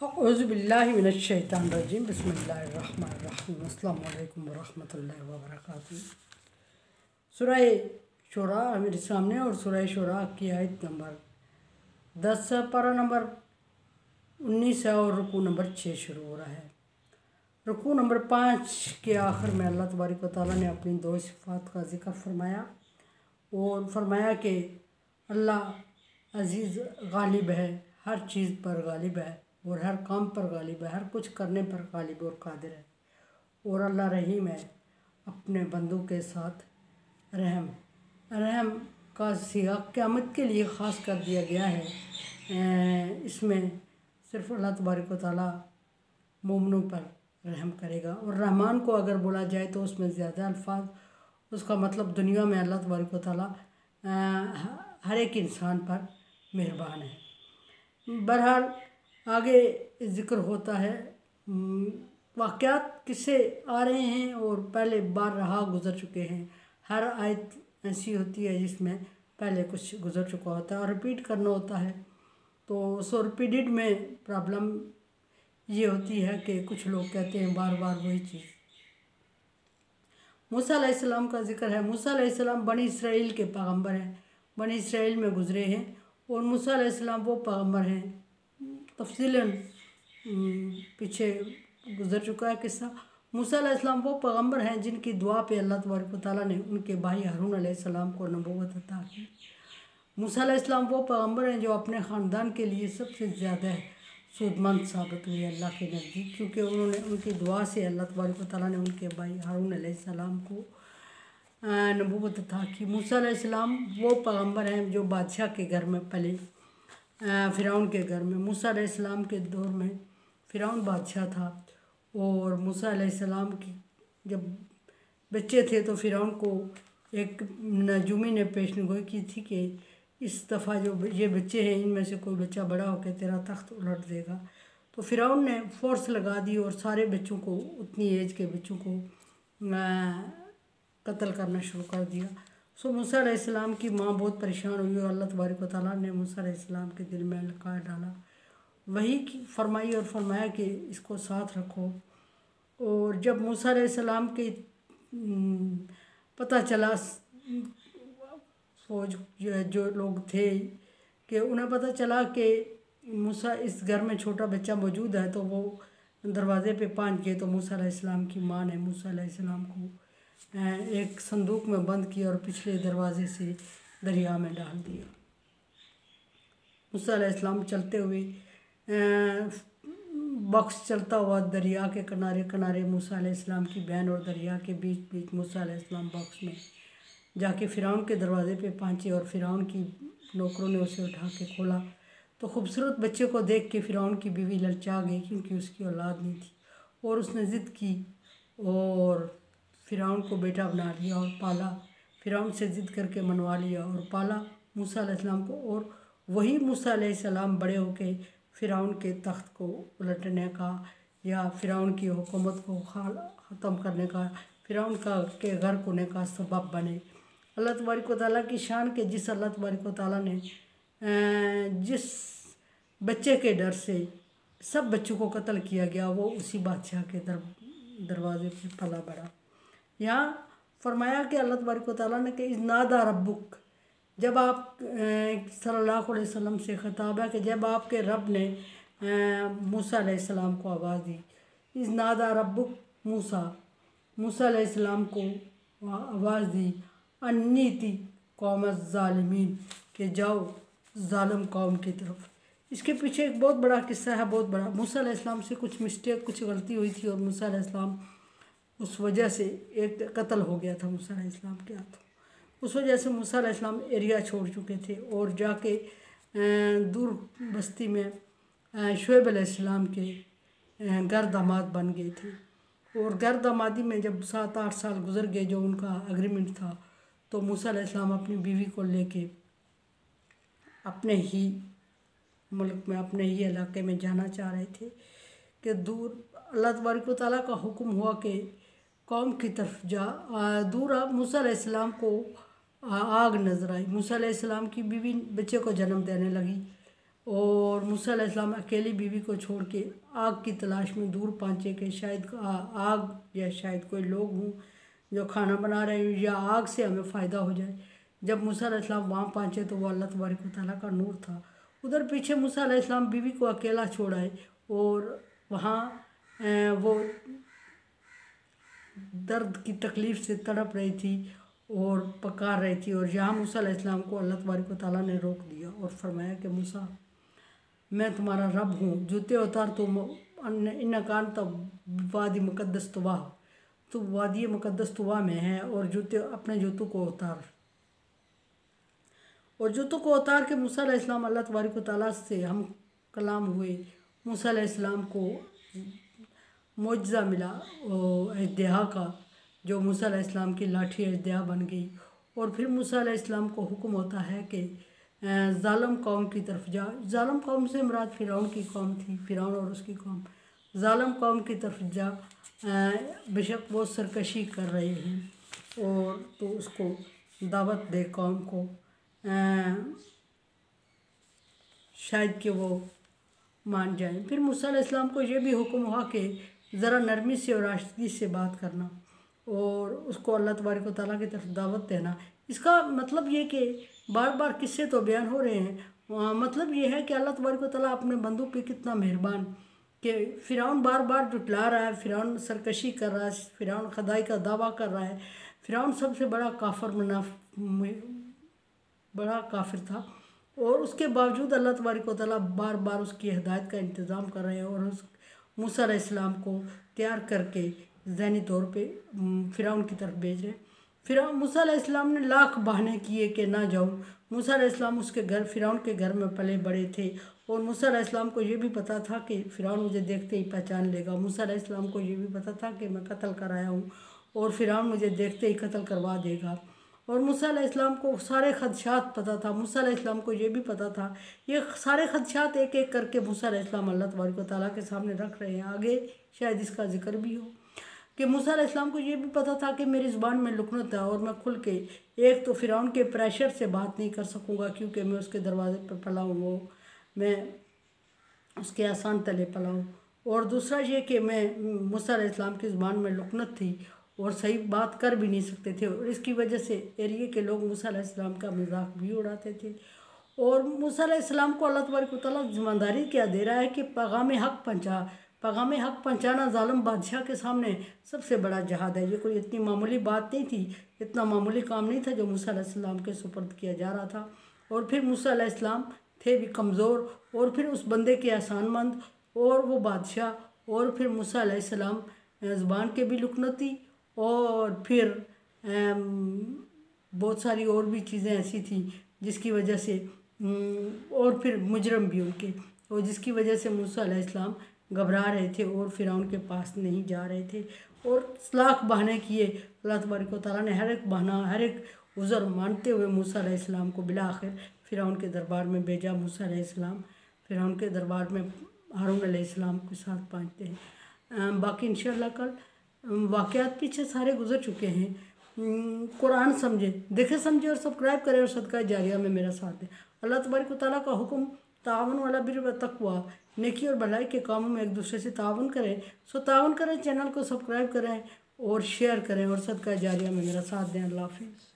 औज़ुबिल्लाहि मिनश्शैतानिर्रजीम बिस्मिल्लाहिर्रहमानिर्रहीम अस्सलामु अलैकुम वरहमतुल्लाहि वबरकातुहू। सूरह शुरा मेरे सामने और सूरह शुरा की आयत नंबर 10 पारा नंबर 19 है और रुकू नंबर 6 शुरू हो रहा है। रुकू नंबर 5 के आखिर में अल्लाह तबारक व तआला ने अपनी दो सिफ़ात का ज़िक्र फरमाया और फरमाया कि अल्लाह अज़ीज़ गालिब है, हर चीज़ पर गालिब है और हर काम पर गालिब है, हर कुछ करने पर गालिब और कादिर है। और अल्लाह रहीम है, अपने बंदों के साथ रहम का सिगा क़यामत के लिए ख़ास कर दिया गया है। इसमें सिर्फ़ अल्लाह तबारक व तआला मोमिनों पर रहम करेगा। और रहमान को अगर बोला जाए तो उसमें ज़्यादा अल्फाज, उसका मतलब दुनिया में अल्लाह तबारक व तआला हर एक इंसान पर मेहरबान है। बहरहाल आगे ज़िक्र होता है, वाक़यात किस्से आ रहे हैं और पहले बार रहा गुज़र चुके हैं। हर आयत ऐसी होती है जिसमें पहले कुछ गुज़र चुका होता है और रिपीट करना होता है। तो सो रिपीटेड में प्रॉब्लम ये होती है कि कुछ लोग कहते हैं बार बार वही चीज़। मूसा अलैहिस्सलाम का ज़िक्र है। मूसा अलैहिस्सलाम बनी इसराइल के पैगम्बर हैं, बनी इसराइल में गुज़रे हैं और मूसा अलैहिस्सलाम वो पैगम्बर हैं। तफसीलन पीछे गुज़र चुका है किस्सा। मूसा अलैहिस्सलाम वो पैगम्बर हैं जिनकी दुआ पे अल्लाह तबारक व तआला ने उनके भाई हारून अलैहिस्सलाम को नबूवत अता की। मूसा अलैहिस्सलाम वो पैगम्बर हैं जो अपने ख़ानदान के लिए सबसे ज़्यादा सूदमंद साबित हुए अल्लाह के नज़दीक, क्योंकि उन्होंने उनकी दुआ से अल्लाह तबारक व तआला ने उनके भाई हारून अलैहिस्सलाम को नबूवत अता की। मूसा अलैहिस्सलाम वो पैगम्बर हैं जो बादशाह के घर में पले, फ़िरौन के घर में। मूसा अलैहिस्सलाम के दौर में फ़िरौन बादशाह था और मूसा अलैहिस्सलाम की जब बच्चे थे तो फ़िरौन को एक नजूमी ने पेशनगोई की थी कि इस दफ़ा जो ये बच्चे हैं इनमें से कोई बच्चा बड़ा होकर तेरा तख्त उलट देगा। तो फ़िरौन ने फ़ोर्स लगा दी और सारे बच्चों को, उतनी एज के बच्चों को कत्ल करना शुरू कर दिया। सो मूसा अलैहिस्सलाम की माँ बहुत परेशान हुई और अल्लाह तबारक व तआला ने मूसा अलैहिस्सलाम के दिल में लकार डाला, वही फरमाई और फरमाया कि इसको साथ रखो। और जब मूसा अलैहिस्सलाम के पता चला, फौज जो लोग थे कि उन्हें पता चला कि मूसा इस घर में छोटा बच्चा मौजूद है, तो वो दरवाज़े पे पहुंच गए। तो मूसा अलैहिस्सलाम की माँ ने मूसा अलैहिस्सलाम को एक संदूक में बंद किया और पिछले दरवाज़े से दरिया में डाल दिया। मूसा अलैहिस्सलाम चलते हुए बख्श चलता हुआ दरिया के किनारे किनारे मूसा अलैहिस्सलाम की बहन और दरिया के बीच बीच मूसा अलैहिस्सलाम बख्श में जाके फ़िरौन के दरवाज़े पे पहुँचे और फ़िरौन की नौकरों ने उसे उठा के खोला। तो खूबसूरत बच्चे को देख के फ़िरौन की बीवी ललचा गई, क्योंकि उसकी औलाद नहीं थी, और उसने ज़िद की और फ़िरौन को बेटा बना लिया और पाला। फ़िरौन से ज़िद करके मनवा लिया और पाला मूसा अलैहिस्सलाम को। और वही मूसा अलैहिस्सलाम बड़े होके फ़िरौन के तख्त को उलटने का या फ़िरौन की हुकूमत को ख़त्म करने का, फ़िरौन का के गर्क होने का सबब बने। अल्लाह तबारक व तआला की शान के जिस अल्लाह तबारक व तआला ने जिस बच्चे के डर से सब बच्चों को कत्ल किया गया, वो उसी बादशाह के दरवाज़े पे पला बड़ा। यहाँ फरमाया कि अल्लाह तबारक व तआला ने कि इज़नादा रब्बुक, जब आप सल्लल्लाहु अलैहि वसल्लम से ख़िताब है कि जब आपके रब ने मूसा अलैहिस्सलाम को आवाज़ दी। इज़नादा रब्बुक मूसा, मूसा अलैहिस्सलाम को आवाज़ दी, अन्नीति कौम ज़ालिमीन, के जाओ ज़ालिम कौम की तरफ। इसके पीछे एक बहुत बड़ा किस्सा है, बहुत बड़ा। मूसा अलैहिस्सलाम से कुछ मिस्टेक, कुछ गलती हुई थी और मूसा अलैहिस्सलाम उस वजह से एक कत्ल हो गया था मूसा अलैहिस्सलाम के हाथों। उस वजह से मूसा अलैहिस्सलाम एरिया छोड़ चुके थे और जाके दूर बस्ती में शुएब अलैहिस्सलाम के घर दामाद बन गए थे। और घर दामादी में जब 7-8 साल गुजर गए, जो उनका एग्रीमेंट था, तो मूसा अलैहिस्सलाम अपनी बीवी को लेके अपने ही मुल्क में, अपने ही इलाके में जाना चाह रहे थे कि दूर अल्लाह तबारक व तआला का हुक्म हुआ कि कौम की तरफ जा। दूर मूसा अलैहिस्सलाम को आग नज़र आई। मूसा अलैहिस्सलाम की बीवी बच्चे को जन्म देने लगी और मूसा अलैहिस्सलाम अकेली बीवी को छोड़ के आग की तलाश में दूर पहुँचे कि शायद आग या शायद कोई लोग हों जो खाना बना रहे हैं या आग से हमें फ़ायदा हो जाए। जब मूसा अलैहिस्सलाम वहाँ पहुँचे तो वो अल्लाह तबारक व तआला का नूर था। उधर पीछे मूसा अलैहिस्सलाम बीवी को अकेला छोड़ आए और वहाँ वो दर्द की तकलीफ़ से तड़प रही थी और पकार रही थी। और यहाँ मूसा अलैहिस्सलाम को अल्लाह तबारक व तआला ने रोक दिया और फरमाया कि मूसा, मैं तुम्हारा रब हूँ, जूते उतार, तुम इन कान तब वादी मुकद्दस तुवा, तो वादी मुकद्दस तुवा में है और अपने जूतों को उतार। और जूतों को उतार के मूसा अलैहिस्सलाम अल्लाह तबारक व तआला से हम कलाम हुए। मूसा अलैहिस्सलाम को मुअज्ज़ा मिला अजदहा का, जो मूसा अलैहिस्सलाम की लाठी अजदहा बन गई। और फिर मूसा अलैहिस्सलाम को हुक्म होता है कि ज़ालिम कौम की तरफ जा। ज़ालिम कौम से मुराद फ़िरौन की कौम थी, फ़िरौन और उसकी कौम। ज़ालिम कौम की तरफ जा, बेशक वो सरकशी कर रहे हैं। और तो उसको दावत दे कौम को, शायद कि वो मान जाएं। फिर मूसा अलैहिस्सलाम को ये भी हुक्म हुआ कि ज़रा नरमी से और आशिकी से बात करना और उसको अल्लाह तबारक व तआला की तरफ दावत देना। इसका मतलब ये कि बार बार किस्से तो बयान हो रहे हैं, मतलब ये है कि अल्लाह तबारक व तआला अपने बंदों पे कितना मेहरबान, कि फ़िरौन बार बार जुटला रहा है, फ़िरौन सरकशी कर रहा है, फ़िरौन खुदाई का दावा कर रहा है। फ़िरौन सबसे बड़ा बड़ा काफिर था और उसके बावजूद अल्लाह तबारक व तआला बार बार उसकी हिदायत का इंतज़ाम कर रहे हैं और उस मूसा अलैहिस्सलाम को तैयार करके ज़हनी तौर पे फ़िरौन की तरफ भेज रहे। फिर मूसा अलैहिस्सलाम ने लाख बहाने किए कि ना जाऊँ। मूसा अलैहिस्सलाम उसके घर, फ़िरौन के घर में पले बड़े थे और मूसा अलैहिस्सलाम को ये भी पता था कि फ़िरौन मुझे देखते ही पहचान लेगा। मूसा अलैहिस्सलाम को ये भी पता था कि मैं कत्ल कराया हूँ और फ़िरौन मुझे देखते ही कत्ल करवा देगा। और मूसा अलैहिस्सलाम को सारे खदशात पता था। मूसा अलैहिस्सलाम को ये भी पता था, ये सारे खदशात एक एक करके मूसा अलैहिस्सलाम अल्लाह तबारक व तआला के सामने रख रहे हैं। आगे शायद इसका जिक्र भी हो कि मूसा अलैहिस्सलाम को ये भी पता था कि मेरी ज़ुबान में लुकनत है और मैं खुल के, एक तो फ़िरौन के प्रेशर से बात नहीं कर सकूँगा क्योंकि मैं उसके दरवाजे पर पला हूँ, वो मैं उसके आसान तले पला हूँ। और दूसरा ये कि मैं मूसा अलैहिस्सलाम की ज़ुबान में लुकनत थी और सही बात कर भी नहीं सकते थे और इसकी वजह से एरिए के लोग मूसा अलैहिस्सलाम का मजाक भी उड़ाते थे। और मूसा अलैहिस्सलाम को अल्लाह तबारक व तआला ज़िम्मेदारी क्या दे रहा है कि पैगाम हक़ पहुँचा। पैगाम हक़ पहुँचाना ज़ालिम बादशाह के सामने सबसे बड़ा जहाद है। ये कोई इतनी मामूली बात नहीं थी, इतना मामूली काम नहीं था जो मूसा अलैहिस्सलाम के सुपुर्द किया जा रहा था। और फिर मूसा अलैहिस्सलाम थे भी कमज़ोर और फिर उस बंदे के एहसानमंद और वो बादशाह, और फिर मूसा अलैहिस्सलाम ज़ुबान के भी लुकनती और फिर बहुत सारी और भी चीज़ें ऐसी थी जिसकी वजह से और फिर मुजरम भी उनके, और जिसकी वजह से मूसा अलैहिस्सलाम घबरा रहे थे और फ़िरौन के पास नहीं जा रहे थे और लाख बहाने किए। अल्लाह तबारक व तआला ने हर एक बहाना, हर एक उज़र मानते हुए मूसा अलैहिस्सलाम को बिला आखिर फ़िरौन के दरबार में भेजा। मूसा अलैहिस्सलाम फ़िरौन के दरबार में हारून अलैहिस्सलाम के साथ पहुँचते हैं। बाकी इंशाअल्लाह कल वाक़यात पीछे सारे गुजर चुके हैं। कुरान समझे, देखे समझे और सब्सक्राइब करें और सदका जारिया में मेरा साथ दें। अल्लाह तबारक व तआला का हुक्म तावन वाला बिर व तक़वा, नेकी और भलाई के कामों में एक दूसरे से तावन करें। सो तावन करें, चैनल को सब्सक्राइब करें और शेयर करें और सदका जारिया में मेरा साथ दें। अल्लाह हाफ़िज़।